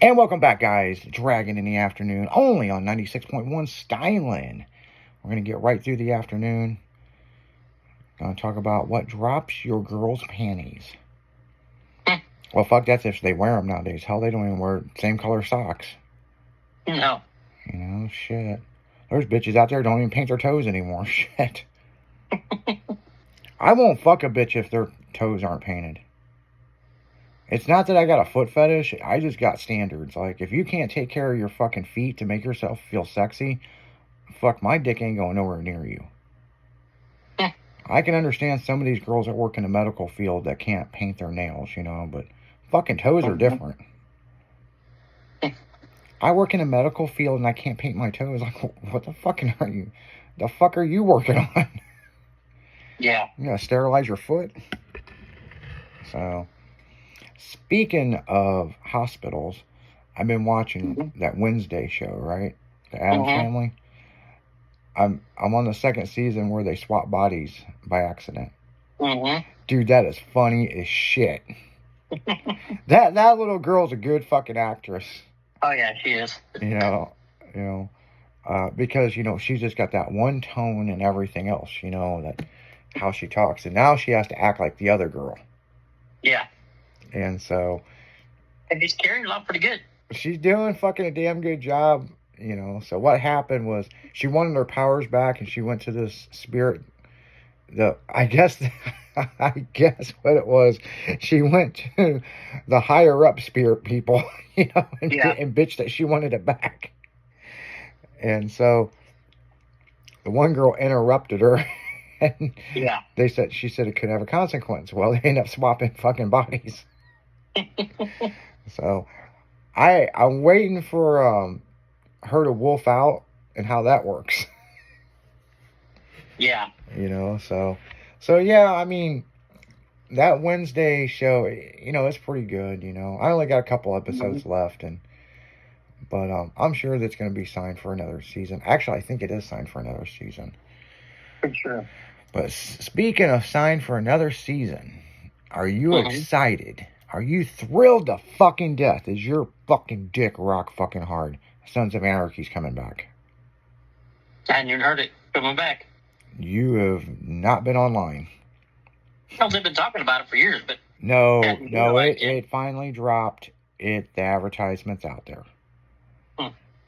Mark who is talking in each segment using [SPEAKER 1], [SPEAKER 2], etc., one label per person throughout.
[SPEAKER 1] And welcome back, guys. Dragon in the Afternoon, only on 96.1 Stylin. We're going to get right through the afternoon. Going to talk about what drops your girl's panties. Well, fuck, that's if they wear them nowadays. Hell, they don't even wear same color socks.
[SPEAKER 2] No.
[SPEAKER 1] You know, shit. There's bitches out there don't even paint their toes anymore. Shit. I won't fuck a bitch if their toes aren't painted. It's not that I got a foot fetish. I just got standards. Like, if you can't take care of your fucking feet to make yourself feel sexy, fuck, my dick ain't going nowhere near you. I can understand some of these girls that work in the medical field that can't paint their nails, you know, but fucking toes are different. I work in a medical field and I can't paint my toes. Like, what the fuck are you? The fuck are you working on?
[SPEAKER 2] Yeah.
[SPEAKER 1] You gotta sterilize your foot? So, speaking of hospitals, I've been watching that Wednesday show, right? The Addams Family. I'm on the second season where they swap bodies by accident. Dude, that is funny as shit. that little girl's a good fucking actress.
[SPEAKER 2] Oh yeah, she is.
[SPEAKER 1] You know, because she's just got that one tone and everything else. You know, that how she talks, and now she has to act like the other girl.
[SPEAKER 2] Yeah.
[SPEAKER 1] And so.
[SPEAKER 2] And she's carrying it off pretty good.
[SPEAKER 1] She's doing fucking a damn good job. You know, so what happened was she wanted her powers back, and she went to this spirit. I guess what it was, she went to the higher up spirit people, and bitched that she wanted it back. And so the one girl interrupted her, and she said it could have a consequence. Well, they end up swapping fucking bodies. So I'm waiting for her to wolf out and how that works.
[SPEAKER 2] Yeah.
[SPEAKER 1] So yeah, I mean, that Wednesday show, it's pretty good, I only got a couple episodes left, but I'm sure that's going to be signed for another season. Actually, I think it is signed for another season.
[SPEAKER 2] For sure.
[SPEAKER 1] But speaking of signed for another season, are you excited? Are you thrilled to fucking death? Is your fucking dick rock fucking hard? Sons of Anarchy's coming back.
[SPEAKER 2] I hadn't even heard it coming back.
[SPEAKER 1] You have not been online.
[SPEAKER 2] Well, they've been talking about it for years, but
[SPEAKER 1] no, it finally dropped. The advertisement's out there.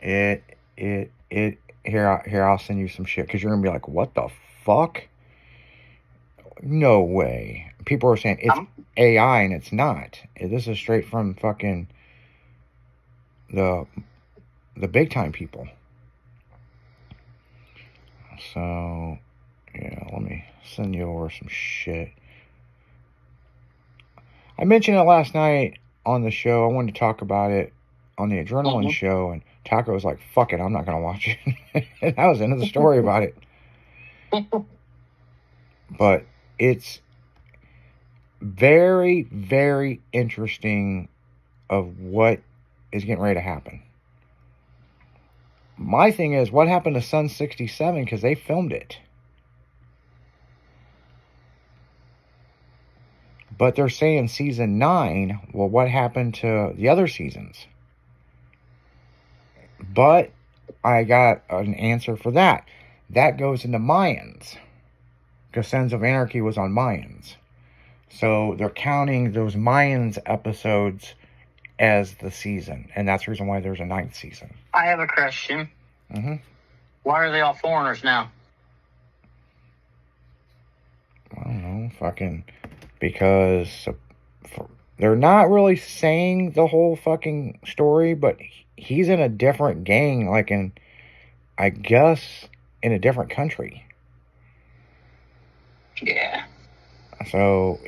[SPEAKER 1] Here, I'll send you some shit, because you're gonna be like, what the fuck? No way. People are saying it's AI, and it's not. This is straight from fucking the big time people. So, yeah, let me send you over some shit. I mentioned it last night on the show. I wanted to talk about it on the Adrenaline show, and Taco was like, fuck it, I'm not going to watch it. And that was the end of the story about it. But it's very, very interesting of what is getting ready to happen. My thing is, what happened to Sun 67? Because they filmed it. But they're saying season 9. Well, what happened to the other seasons? But I got an answer for that. That goes into Mayans. Because Sons of Anarchy was on Mayans. So they're counting those Mayans episodes as the season. And that's the reason why there's a 9th season.
[SPEAKER 2] I have a question. Why are they all foreigners now?
[SPEAKER 1] I don't know. Fucking... Because they're not really saying the whole fucking story, but he's in a different gang, like I guess, in a different country.
[SPEAKER 2] Yeah.
[SPEAKER 1] So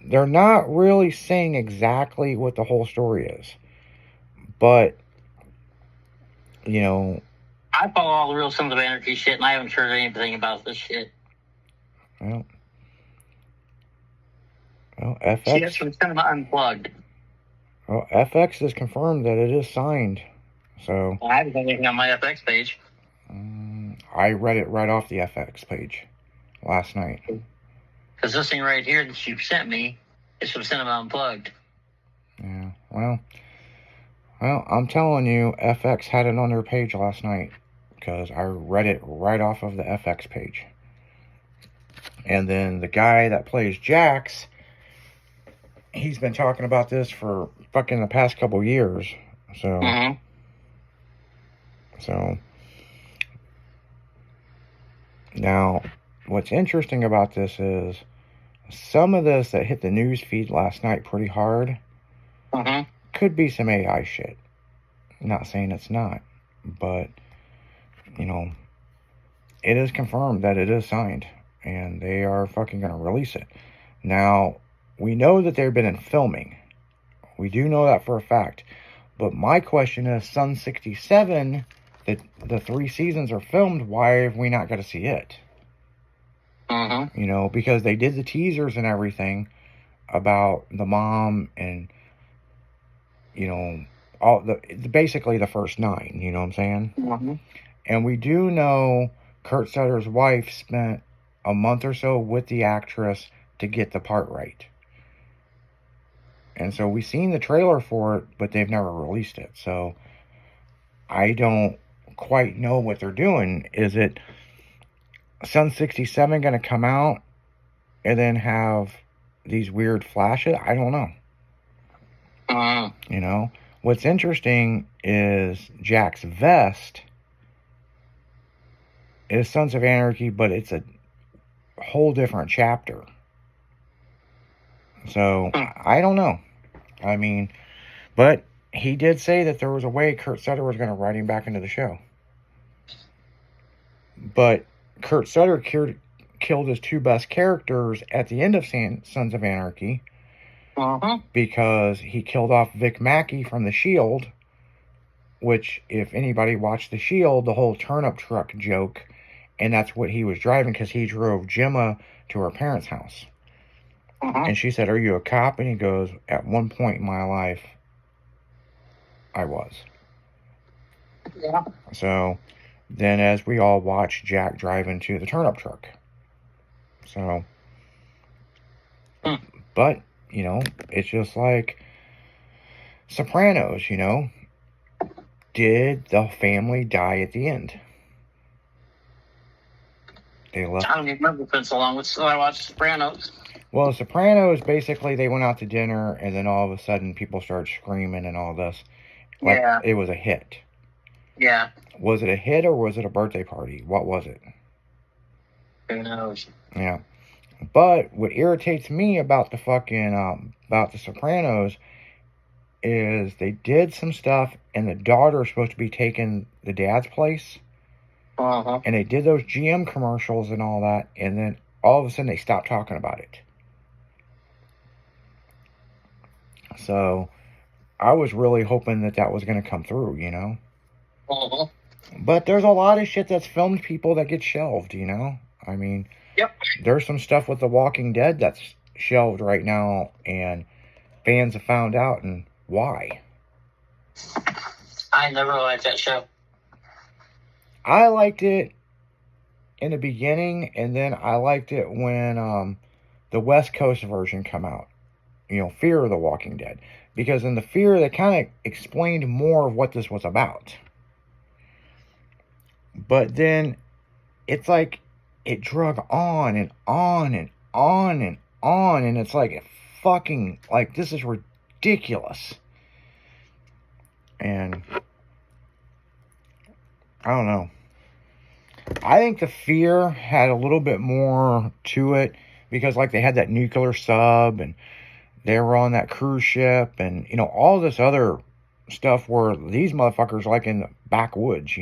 [SPEAKER 1] they're not really saying exactly what the whole story is. But,
[SPEAKER 2] I follow all the real Sons of Anarchy shit, and I haven't heard anything about this shit.
[SPEAKER 1] Well, FX...
[SPEAKER 2] See, that's from Cinema Unplugged.
[SPEAKER 1] Well, FX has confirmed that it is signed. So...
[SPEAKER 2] I haven't done anything on my FX page.
[SPEAKER 1] I read it right off the FX page last night.
[SPEAKER 2] Because this thing right here that you sent me is from Cinema Unplugged.
[SPEAKER 1] Well, I'm telling you, FX had it on their page last night because I read it right off of the FX page. And then the guy that plays Jax, he's been talking about this for fucking the past couple years. So, so now what's interesting about this is some of this that hit the news feed last night pretty hard could be some AI shit. Not saying it's not, but it is confirmed that it is signed and they are fucking gonna release it. Now, we know that they've been in filming. We do know that for a fact. But my question is, Sun 67, the 3 seasons are filmed, why have we not got to see it? Because they did the teasers and everything about the mom and, basically the first 9, you know what I'm saying? And we do know Kurt Sutter's wife spent a month or so with the actress to get the part right. And so we've seen the trailer for it, but they've never released it. So I don't quite know what they're doing. Is it Sun 67 going to come out and then have these weird flashes? I don't know. What's interesting is Jack's vest is Sons of Anarchy, but it's a whole different chapter. So I don't know. I mean, but he did say that there was a way Kurt Sutter was going to write him back into the show. But Kurt Sutter killed his 2 best characters at the end of Sons of Anarchy because he killed off Vic Mackey from The Shield, which, if anybody watched The Shield, the whole turnip truck joke, and that's what he was driving because he drove Gemma to her parents' house. And she said, "Are you a cop?" And he goes, "At one point in my life, I was."
[SPEAKER 2] Yeah.
[SPEAKER 1] So then as we all watch Jack drive into the turnip truck. So, but, it's just like Sopranos, Did the family die at the end? They left.
[SPEAKER 2] I don't even remember. It's been so long since I watched Sopranos.
[SPEAKER 1] Well, Sopranos, basically, they went out to dinner, and then all of a sudden, people started screaming and all this. Like, it was a hit.
[SPEAKER 2] Yeah.
[SPEAKER 1] Was it a hit, or was it a birthday party? What was it?
[SPEAKER 2] Who knows?
[SPEAKER 1] Yeah. But what irritates me about the fucking, about the Sopranos is they did some stuff, and the daughter is supposed to be taking the dad's place. And they did those GM commercials and all that, and then all of a sudden, they stopped talking about it. So, I was really hoping that was going to come through, But there's a lot of shit that's filmed people that get shelved, I mean, there's some stuff with The Walking Dead that's shelved right now, and fans have found out, and why.
[SPEAKER 2] I never liked that show.
[SPEAKER 1] I liked it in the beginning, and then I liked it when the West Coast version come out. Fear of the Walking Dead. Because in the Fear, they kind of explained more of what this was about. But then, it's like, it drug on and on and on and on, and it's like, fucking, like, this is ridiculous. And, I don't know. I think the Fear had a little bit more to it, because, like, they had that nuclear sub, and they were on that cruise ship, and, all this other stuff where these motherfuckers like in the backwoods,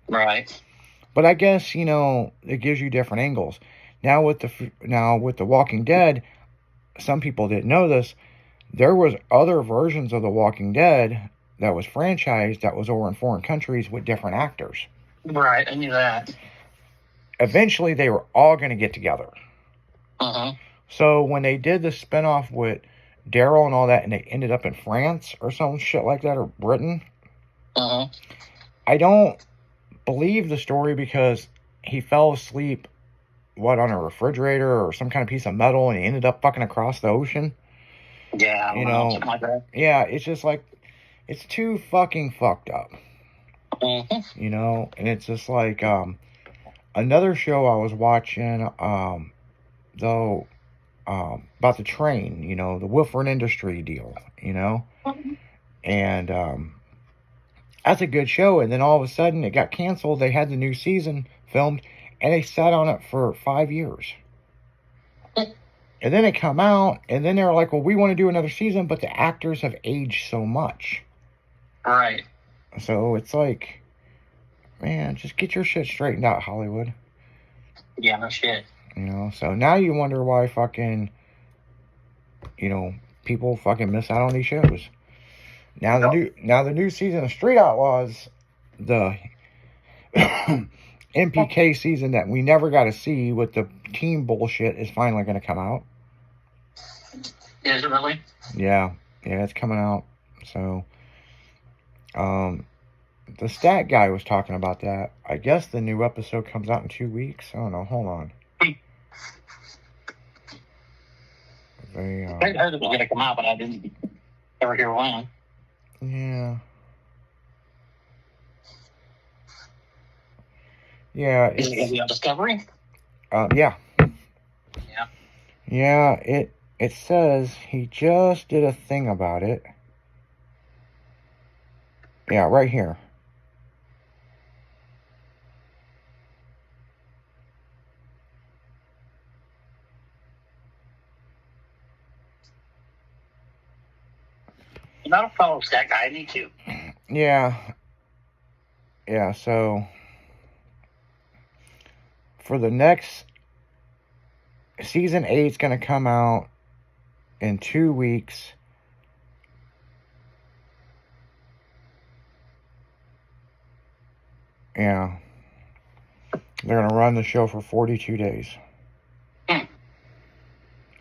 [SPEAKER 2] Right.
[SPEAKER 1] But I guess, it gives you different angles. Now with the Walking Dead, some people didn't know this, there was other versions of The Walking Dead that was franchised that was over in foreign countries with different actors.
[SPEAKER 2] Right, I knew that.
[SPEAKER 1] Eventually, they were all going to get together. So when they did the spinoff with Daryl and all that, and they ended up in France or some shit like that, or Britain, I don't believe the story because he fell asleep, on a refrigerator or some kind of piece of metal, and he ended up fucking across the ocean.
[SPEAKER 2] Yeah, I don't know, something like that.
[SPEAKER 1] Yeah, it's just like, it's too fucking fucked up.
[SPEAKER 2] Mm-hmm.
[SPEAKER 1] And it's just like, another show I was watching, though, about the train, the Wilford Industry deal, and, that's a good show. And then all of a sudden it got canceled. They had the new season filmed and they sat on it for 5 years. And then it come out, and then they were like, well, we want to do another season, but the actors have aged so much.
[SPEAKER 2] Right.
[SPEAKER 1] So it's like, man, just get your shit straightened out, Hollywood.
[SPEAKER 2] Yeah, no shit.
[SPEAKER 1] So now you wonder why fucking, people fucking miss out on these shows. Now the new season of Street Outlaws, the MPK season that we never got to see with the team bullshit, is finally going to come out.
[SPEAKER 2] Is it really?
[SPEAKER 1] Yeah, it's coming out. So, the stat guy was talking about that. I guess the new episode comes out in 2 weeks. I don't know. Hold on.
[SPEAKER 2] I heard it was going to come out, but I didn't ever hear when.
[SPEAKER 1] Yeah. Yeah.
[SPEAKER 2] Is it going to be on Discovery?
[SPEAKER 1] Yeah.
[SPEAKER 2] Yeah.
[SPEAKER 1] Yeah, it says he just did a thing about it. Yeah, right here.
[SPEAKER 2] I don't follow that guy. I need to.
[SPEAKER 1] Yeah. Yeah, so for the next season 8's going to come out in 2 weeks. Yeah. They're going to run the show for 42 days.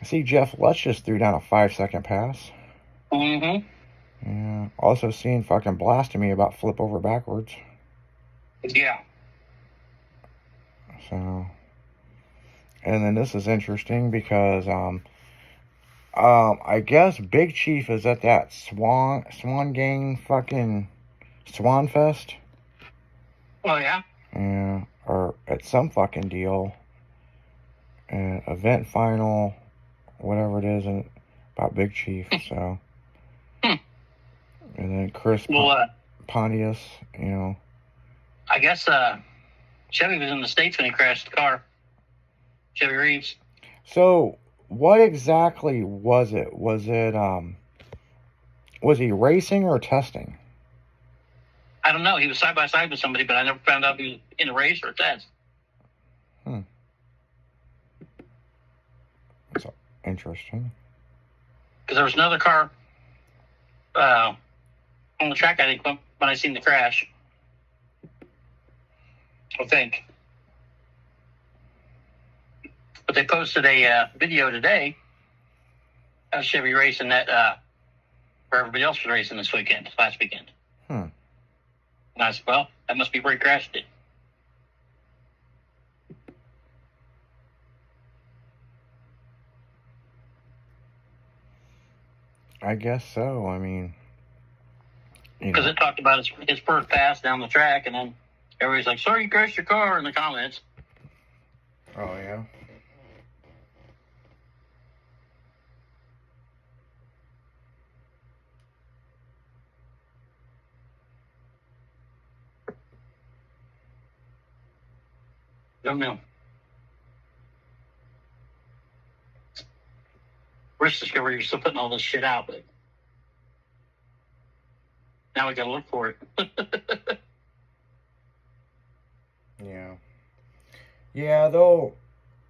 [SPEAKER 1] See, Jeff Lutz just threw down a 5-second pass.
[SPEAKER 2] Mm-hmm.
[SPEAKER 1] Yeah. Also seeing fucking Blasphemy about flip over backwards.
[SPEAKER 2] Yeah.
[SPEAKER 1] So, and then this is interesting because I guess Big Chief is at that Swan Gang fucking Swan Fest.
[SPEAKER 2] Oh yeah.
[SPEAKER 1] Yeah, or at some fucking deal. Event final, whatever it is, about Big Chief. So, and then Chris Pontius,
[SPEAKER 2] I guess Chevy was in the States when he crashed the car. Chevy Reeves.
[SPEAKER 1] So, what exactly was it? Was he racing or testing?
[SPEAKER 2] I don't know. He was side by side with somebody, but I never found out if he was in a race or a test.
[SPEAKER 1] That's interesting.
[SPEAKER 2] Because there was another car on the track, I think, when I seen the crash. I think. But they posted a video today of Chevy racing that where everybody else was racing last weekend. And I said, well, that must be where he crashed it.
[SPEAKER 1] I guess so. I mean,
[SPEAKER 2] because it talked about his first pass down the track, and then everybody's like, sorry, you crashed your car in the comments.
[SPEAKER 1] Oh, yeah.
[SPEAKER 2] Don't know. Risk Discovery, you're still putting all this shit out, but now we gotta look for it.
[SPEAKER 1] Yeah. Yeah, though,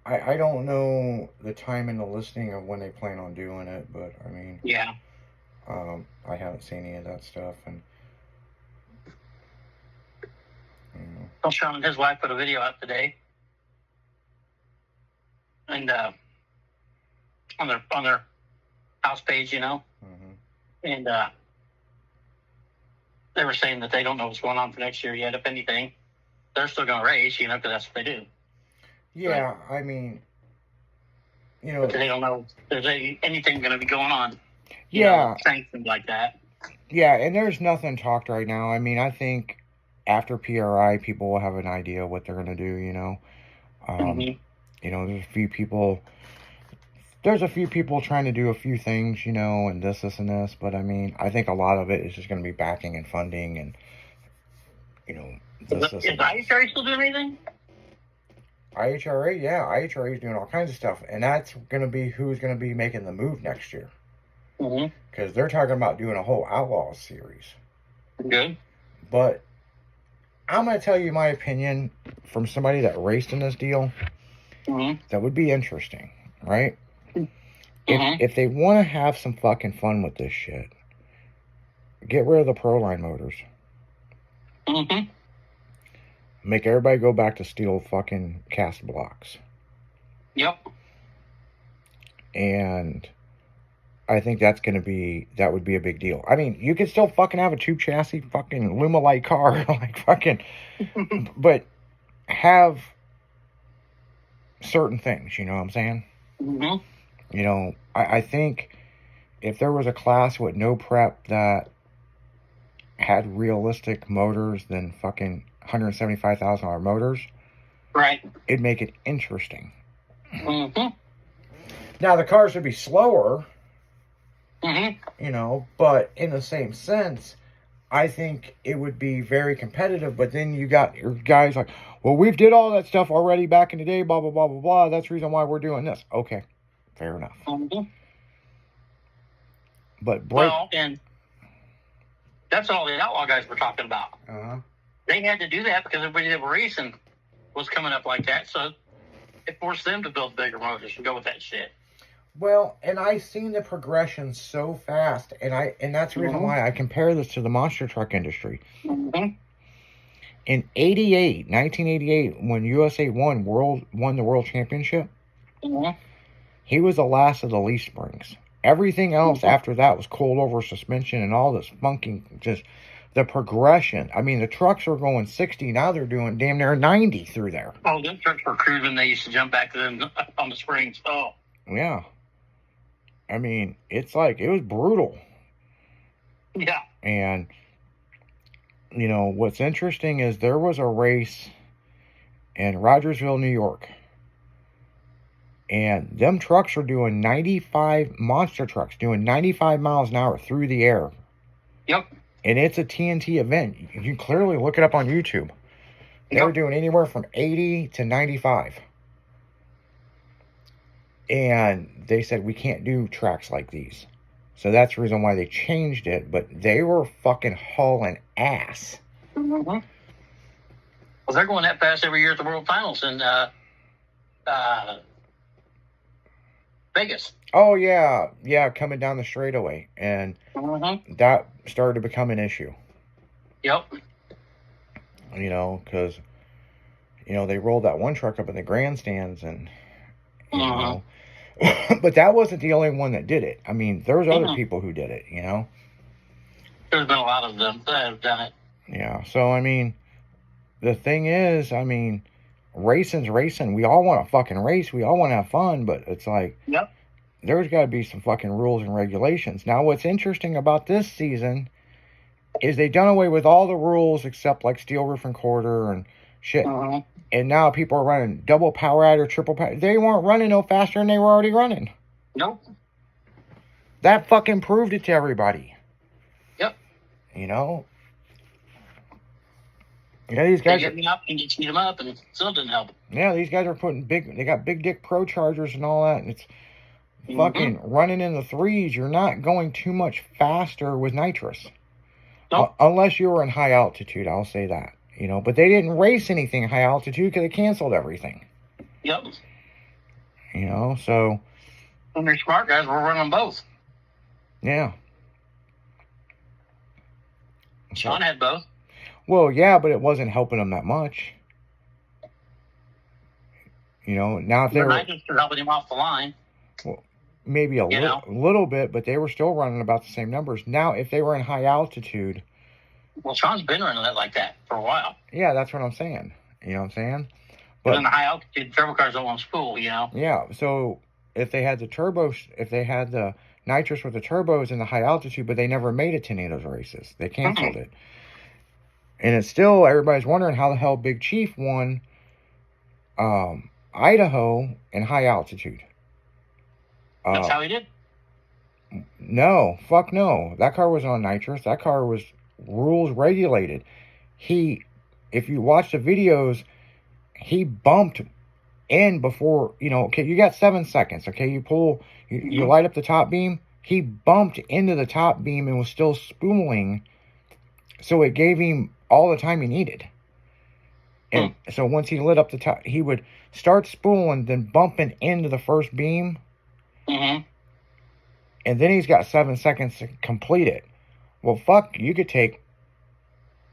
[SPEAKER 1] I don't know the time and the listing of when they plan on doing it, but I mean,
[SPEAKER 2] yeah.
[SPEAKER 1] I haven't seen any of that stuff, and
[SPEAKER 2] Well, Sean and his wife put a video out today, and on their house page, and they were saying that they don't know what's going on for next year yet. If anything, they're still going to race, because that's what they do.
[SPEAKER 1] Yeah, I mean,
[SPEAKER 2] but they don't know if there's anything going to be going on. sanctioned like that.
[SPEAKER 1] Yeah, and there's nothing talked right now. I mean, I think after PRI, people will have an idea what they're going to do, there's a few people. There's a few people trying to do a few things, and this, and this. But I mean, I think a lot of it is just going to be backing and funding and,
[SPEAKER 2] Is IHRA still doing anything?
[SPEAKER 1] IHRA, yeah. IHRA is doing all kinds of stuff. And that's going to be who's going to be making the move next year. Because they're talking about doing a whole Outlaws series.
[SPEAKER 2] Good.
[SPEAKER 1] But I'm going to tell you my opinion from somebody that raced in this deal. That would be interesting, right? If they want to have some fucking fun with this shit, get rid of the Proline motors. Make everybody go back to steel fucking cast blocks.
[SPEAKER 2] Yep.
[SPEAKER 1] And I think that would be a big deal. I mean, you could still fucking have a tube chassis fucking Luma-like car, like fucking, but have certain things, you know what I'm saying? I think if there was a class with no prep that had realistic motors than fucking $175,000 motors,
[SPEAKER 2] right,
[SPEAKER 1] it'd make it interesting. Now the cars would be slower, but in the same sense, I think it would be very competitive. But then you got your guys like, well, we've did all that stuff already back in the day, blah, blah, blah, blah, blah. That's the reason why we're doing this. Okay, fair enough. But
[SPEAKER 2] and that's all the Outlaw guys were talking about. They had to do that because everybody that were racing was coming up like that, so it forced them to build bigger motors and go with that shit.
[SPEAKER 1] Well, and I seen the progression so fast, and that's the reason why I compare this to the monster truck industry. In 1988, when USA won the world championship, he was the last of the leaf springs. Everything else after that was cold over suspension and all this funky, just the progression. I mean, the trucks were going 60. Now they're doing damn near 90 through there.
[SPEAKER 2] Oh, them trucks were cruising. They used to jump back to them on the springs. Oh.
[SPEAKER 1] Yeah. I mean, it's like, it was brutal.
[SPEAKER 2] Yeah.
[SPEAKER 1] And, what's interesting is there was a race in Rogersville, New York. And them trucks were doing 95, monster trucks, doing 95 miles an hour through the air.
[SPEAKER 2] Yep.
[SPEAKER 1] And it's a TNT event. You can clearly look it up on YouTube. They were doing anywhere from 80 to 95. And they said, we can't do tracks like these. So that's the reason why they changed it. But they were fucking hauling ass.
[SPEAKER 2] Well, they're going that fast every year at the World Finals in Vegas.
[SPEAKER 1] Oh, yeah. Yeah, coming down the straightaway. And that started to become an issue.
[SPEAKER 2] Yep.
[SPEAKER 1] Because, they rolled that one truck up in the grandstands and, but that wasn't the only one that did it. I mean, there's other people who did it,
[SPEAKER 2] There's been a lot of them that have done it.
[SPEAKER 1] Yeah, so, I mean, the thing is, racing's racing. We all want to fucking race. We all want to have fun, but it's like, there's got to be some fucking rules and regulations. Now, what's interesting about this season is they done away with all the rules except like steel roof and quarter and shit. And now people are running double power add or triple power. They weren't running no faster than they were already running.
[SPEAKER 2] Nope.
[SPEAKER 1] That fucking proved it to everybody.
[SPEAKER 2] Yep.
[SPEAKER 1] Yeah, these guys
[SPEAKER 2] get me up and you speed them up, and it still didn't help.
[SPEAKER 1] Yeah, these guys are putting they got big dick pro chargers and all that, and it's fucking running in the threes. You're not going too much faster with nitrous.
[SPEAKER 2] Nope.
[SPEAKER 1] Unless you were in high altitude, I'll say that. But they didn't race anything high altitude because they canceled everything.
[SPEAKER 2] Yep.
[SPEAKER 1] So.
[SPEAKER 2] And they're smart guys, we're running both.
[SPEAKER 1] Yeah.
[SPEAKER 2] Sean had both.
[SPEAKER 1] Well, yeah, but it wasn't helping them that much. Now if they were
[SPEAKER 2] helping him off the line.
[SPEAKER 1] Well, maybe a little bit, but they were still running about the same numbers. Now, if they were in high altitude.
[SPEAKER 2] Well, Sean's been running that like that for a while.
[SPEAKER 1] Yeah, that's what I'm saying. You know what I'm saying?
[SPEAKER 2] But in the high altitude, turbo cars don't want spool,
[SPEAKER 1] Yeah, so if they had the nitrous with the turbos in the high altitude, but they never made it to any of those races. They canceled it. And it's still, everybody's wondering how the hell Big Chief won Idaho in high altitude.
[SPEAKER 2] That's how he did?
[SPEAKER 1] No, fuck no. That car was on nitrous. That car was rules regulated. If you watch the videos, he bumped in before, okay, you got 7 seconds, okay? You light up the top beam. He bumped into the top beam and was still spooling, so it gave him all the time he needed. And so once he lit up the top, he would start spooling, then bumping into the first beam. And then he's got 7 seconds to complete it. Well, fuck, you could take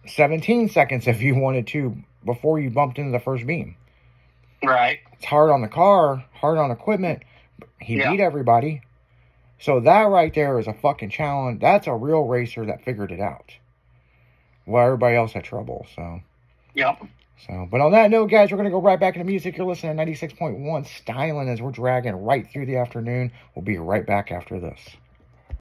[SPEAKER 1] 17 seconds if you wanted to before you bumped into the first beam.
[SPEAKER 2] Right.
[SPEAKER 1] It's hard on the car, hard on equipment. He beat everybody. So that right there is a fucking challenge. That's a real racer that figured it out. Well, everybody else had trouble, so.
[SPEAKER 2] Yep.
[SPEAKER 1] So, but on that note, guys, we're going to go right back into music. You're listening to 96.1 Styling as we're dragging right through the afternoon. We'll be right back after this.